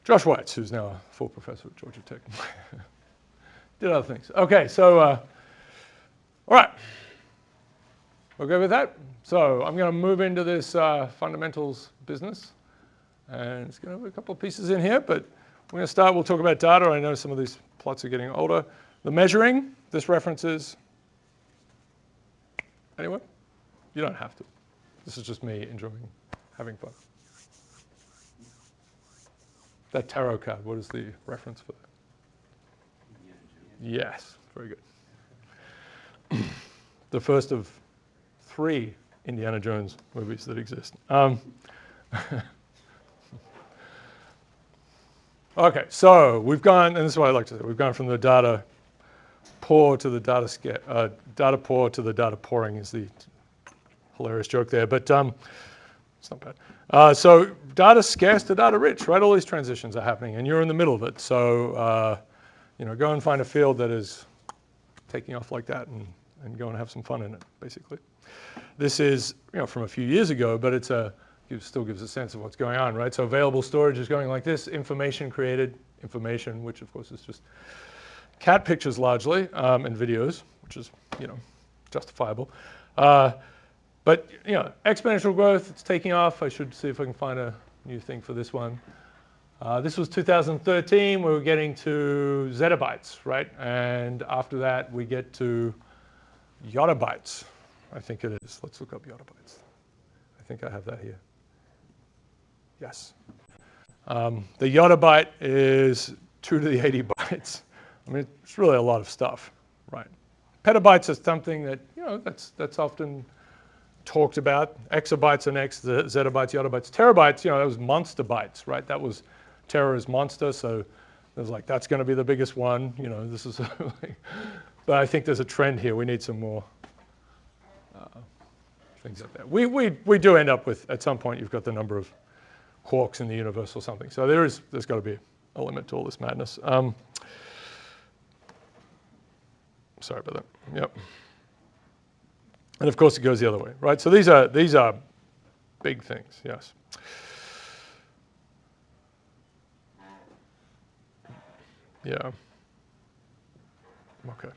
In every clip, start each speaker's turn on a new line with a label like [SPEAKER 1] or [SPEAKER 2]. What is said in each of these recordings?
[SPEAKER 1] Josh Weitz, who's now a full professor at Georgia Tech. Did other things. Okay, so, all right. We'll go with that. So I'm going to move into this fundamentals business. And it's going to have a couple of pieces in here, but we're going to start. We'll talk about data. I know some of these plots are getting older. The measuring, this references. Anyone? You don't have to. This is just me enjoying having fun. That tarot card, what is the reference for that? Yes, very good. The first of 3 Indiana Jones movies that exist. Okay, so we've gone, and this is what I like to say, we've gone from the data poor to the data poor to the data pouring is the hilarious joke there, but it's not bad. So data scarce to data rich, right? All these transitions are happening, and you're in the middle of it. So go and find a field that is taking off like that, and go and have some fun in it, basically. This is from a few years ago, but it still gives a sense of what's going on, right? So available storage is going like this: information created, information, which of course is just cat pictures largely, and videos, which is justifiable. But exponential growth, it's taking off. I should see if I can find a new thing for this one. This was 2013. We were getting to zettabytes, right? And after that, we get to yottabytes. I think it is. Let's look up yottabytes. I think I have that here. Yes. The yottabyte is 2 to the 80 bytes. I mean, it's really a lot of stuff, right? Petabytes is something that that's often talked about. Exabytes are next, zettabytes, yottabytes, terabytes. That was monster bytes, right? That was Terra is monster, so there's like that's going to be the biggest one. This is. But I think there's a trend here. We need some more things like that. We do end up with, at some point, you've got the number of quarks in the universe or something. So there's got to be a limit to all this madness. Sorry about that. Yep. And of course, it goes the other way, right? So these are big things. Yes. Yeah. Okay.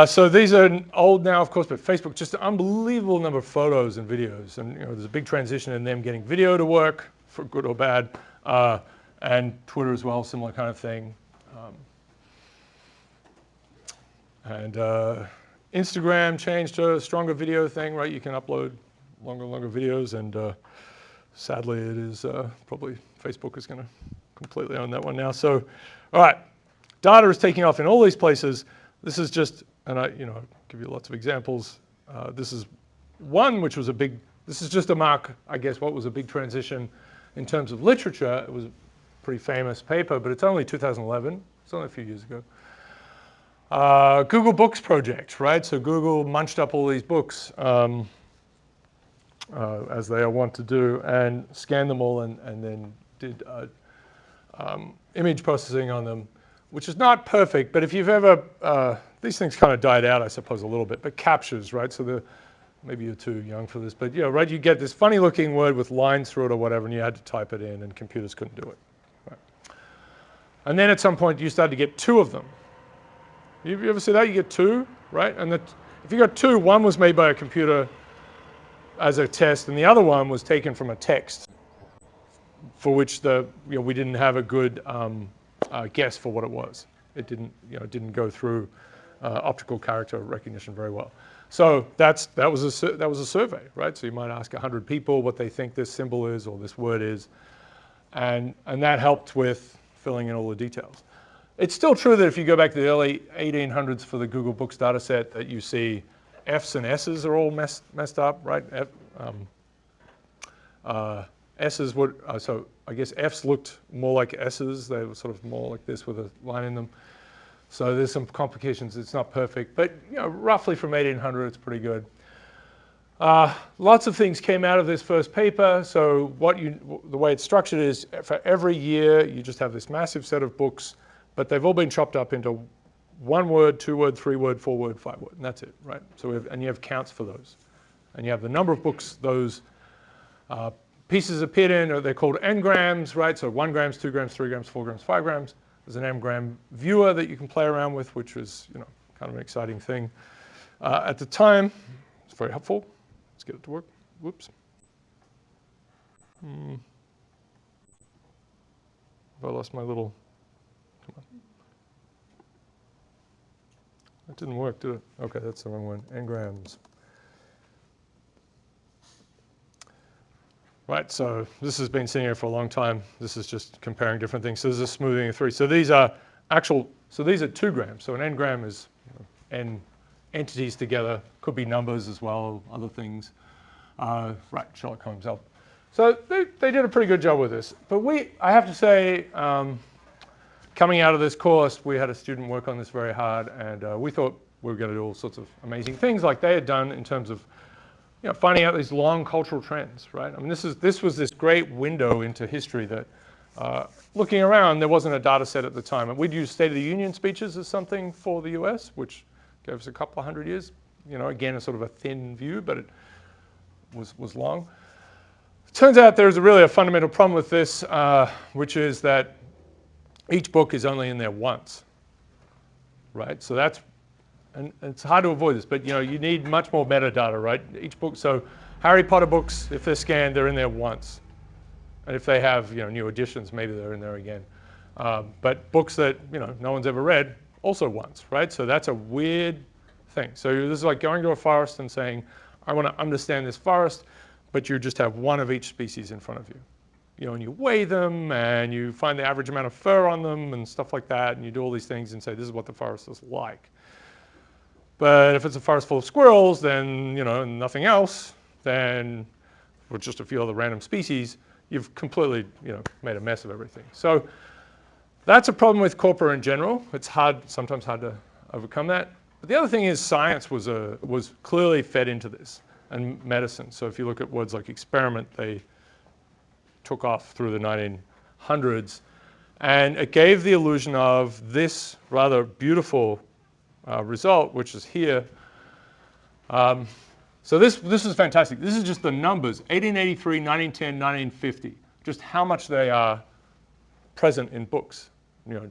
[SPEAKER 1] So these are old now, of course, but Facebook, just an unbelievable number of photos and videos. And there's a big transition in them getting video to work, for good or bad. And Twitter as well, similar kind of thing. And Instagram changed to a stronger video thing, right? You can upload longer videos. And sadly, it is probably Facebook is going to completely own that one now. So, all right, data is taking off in all these places. This is just, and I'll give you lots of examples. This is one which was this is just a mark, I guess, what was a big transition in terms of literature. It was a pretty famous paper, but it's only 2011. It's only a few years ago. Google Books project, right? So Google munched up all these books, as they are wont to do, and scanned them all and then did image processing on them, which is not perfect, but if you've ever, these things kind of died out, I suppose, a little bit, but captures, right? So maybe you're too young for this, but right, you get this funny looking word with lines through it or whatever, and you had to type it in, and computers couldn't do it. Right? And then at some point, you started to get 2 of them. You ever see that? You get 2, right? And if you got 2, one was made by a computer as a test, and the other one was taken from a text, for which we didn't have a good guess for what it was. It didn't go through optical character recognition very well. So that was a survey, right? So you might ask 100 people what they think this symbol is or this word is, and that helped with filling in all the details. It's still true that if you go back to the early 1800s for the Google Books data set, that you see F's and S's are all messed up, right? S's would, so I guess F's looked more like S's. They were sort of more like this with a line in them. So there's some complications. It's not perfect, but roughly from 1800, it's pretty good. Lots of things came out of this first paper. So the way it's structured is for every year, you just have this massive set of books, but they've all been chopped up into 1 word, 2 word, 3 word, 4 word, 5 word, and that's it, right? So and you have counts for those. And you have the number of books those pieces appeared in, or they're called n-grams, right? So 1 grams, 2 grams, 3 grams, 4 grams, 5 grams. There's an m-gram viewer that you can play around with, which was, kind of an exciting thing at the time. It's very helpful. Let's get it to work. Whoops. Have I lost my little? Come on. That didn't work, did it? Okay, that's the wrong one. N-grams. Right, so this has been sitting here for a long time. This is just comparing different things. So there's a smoothing of 3. So these are so these are 2 grams. So an n-gram is n entities together. Could be numbers as well, other things. Right, Sherlock Holmes help. So they did a pretty good job with this. But I have to say, coming out of this course, we had a student work on this very hard, and we thought we were going to do all sorts of amazing things like they had done in terms of finding out these long cultural trends, right? I mean, this was this great window into history that, looking around, there wasn't a data set at the time. And we'd use State of the Union speeches as something for the US, which gave us a couple of hundred years. Again, a sort of a thin view, but it was long. It turns out there's really a fundamental problem with this, which is that each book is only in there once, right? So and it's hard to avoid this, but you need much more metadata, right? Each book, so Harry Potter books, if they're scanned, they're in there once. And if they have new editions, maybe they're in there again. But books that no one's ever read, also once, right? So that's a weird thing. So this is like going to a forest and saying, I want to understand this forest, but you just have one of each species in front of you. And you weigh them, and you find the average amount of fur on them and stuff like that, and you do all these things and say, this is what the forest is like. But if it's a forest full of squirrels, then, and nothing else, then with just a few other random species, you've completely, made a mess of everything. So that's a problem with corpora in general. It's sometimes hard to overcome that. But the other thing is science was clearly fed into this, and medicine. So if you look at words like experiment, they took off through the 1900s, and it gave the illusion of this rather beautiful result, which is here. So this is fantastic. This is just the numbers, 1883, 1910, 1950, just how much they are present in books,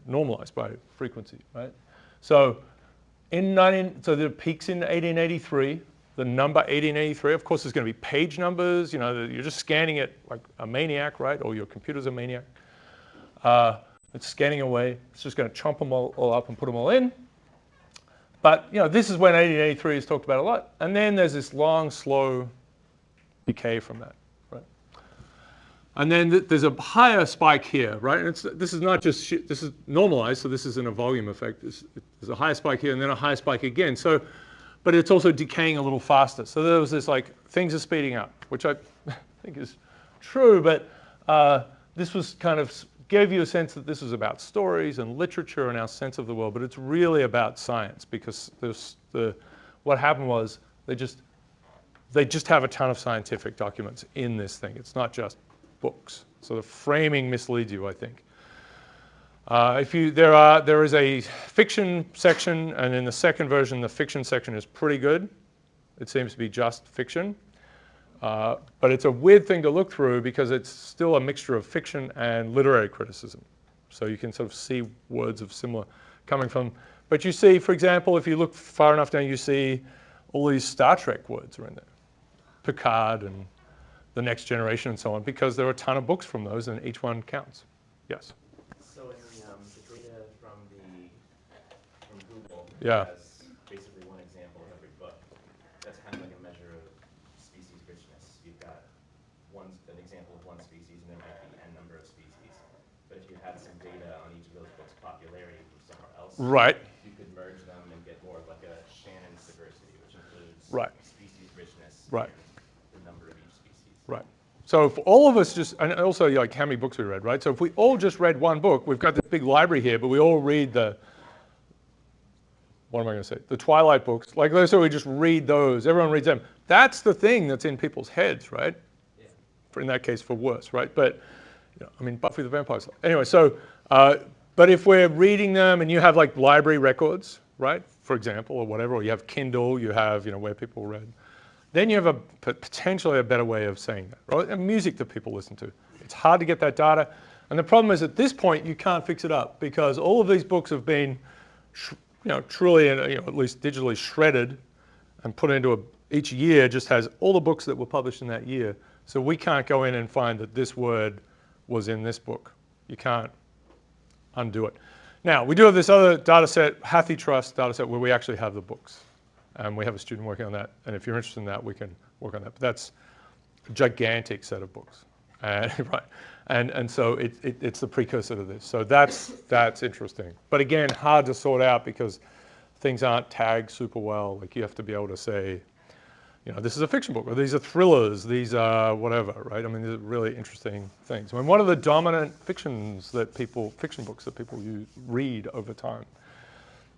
[SPEAKER 1] normalized by frequency, right? So so there are peaks in 1883. The number 1883, of course, is going to be page numbers. You're just scanning it like a maniac, right? Or your computer's a maniac. It's scanning away. It's just going to chomp them all up and put them all in. But this is when 1883 is talked about a lot. And then there's this long, slow decay from that, right? And then there's a higher spike here, right? And this is not just this is normalized, so this isn't a volume effect. There's a higher spike here and then a higher spike again. But it's also decaying a little faster. So there was this things are speeding up, which I think is true, but this was kind of gave you a sense that this was about stories and literature and our sense of the world, but it's really about science, because what happened was they just have a ton of scientific documents in this thing. It's not just books. So the framing misleads you, I think. There is a fiction section, and in the second version, the fiction section is pretty good. It seems to be just fiction. But it's a weird thing to look through because it's still a mixture of fiction and literary criticism. So you can sort of see words of similar coming from. But you see, for example, if you look far enough down, you see all these Star Trek words are in there. Picard and The Next Generation and so on, because there are a ton of books from those and each one counts. Yes?
[SPEAKER 2] So in the data from Google,
[SPEAKER 1] Yeah.
[SPEAKER 2] has basically one example of every book. That's kind of like a measure of species richness. You've got an example of one species, and there might be n number of species. But if you had some data on each of those books' popularity from somewhere else,
[SPEAKER 1] Right.
[SPEAKER 2] you could merge them and get more of like a Shannon's diversity, which includes
[SPEAKER 1] Right.
[SPEAKER 2] species richness
[SPEAKER 1] Right.
[SPEAKER 2] and the number of each species.
[SPEAKER 1] Right. So if all of us and also like how many books we read, right? So if we all just read one book, we've got this big library here, but we all read what am I going to say? The Twilight books. Like, let's say we just read those. Everyone reads them. That's the thing that's in people's heads, right?
[SPEAKER 2] Yeah.
[SPEAKER 1] In that case, for worse, right? But, Buffy the Vampire Slayer. Anyway, so, but if we're reading them and you have like library records, right? For example, or whatever, or you have Kindle, you have, where people read, then you have potentially a better way of saying that, right? And music that people listen to. It's hard to get that data. And the problem is at this point, you can't fix it up because all of these books have been, truly, at least digitally shredded and put into each year just has all the books that were published in that year. So we can't go in and find that this word was in this book. You can't undo it. Now, we do have this other data set, HathiTrust data set, where we actually have the books. And we have a student working on that. And if you're interested in that, we can work on that. But that's a gigantic set of books. Right. And so it's the precursor to this. So that's interesting. But again, hard to sort out because things aren't tagged super well. Like you have to be able to say, this is a fiction book, or these are thrillers, these are whatever, right? I mean, these are really interesting things. I mean, one of the dominant fiction books that people read over time.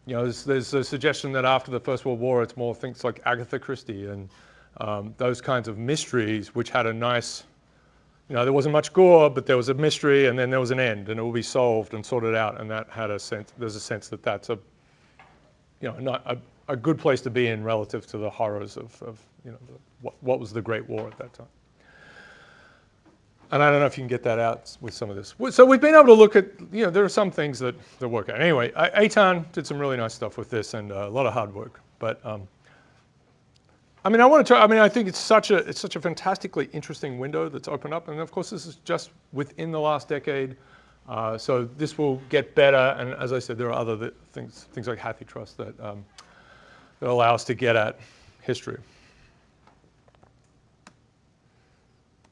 [SPEAKER 1] There's a suggestion that after the First World War, it's more things like Agatha Christie and those kinds of mysteries, which had a nice, there wasn't much gore, but there was a mystery, and then there was an end, and it will be solved and sorted out, and that had a sense. There's a sense that that's not a good place to be in relative to the horrors of what was the Great War at that time. And I don't know if you can get that out with some of this. So we've been able to look at, there are some things that work out. Anyway, Eitan did some really nice stuff with this and a lot of hard work. But I think it's such a fantastically interesting window that's opened up. And of course, this is just within the last decade. So this will get better. And as I said, there are other things like HathiTrust that allow us to get at history.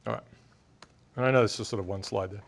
[SPEAKER 1] All right. And I know this is sort of one slide there.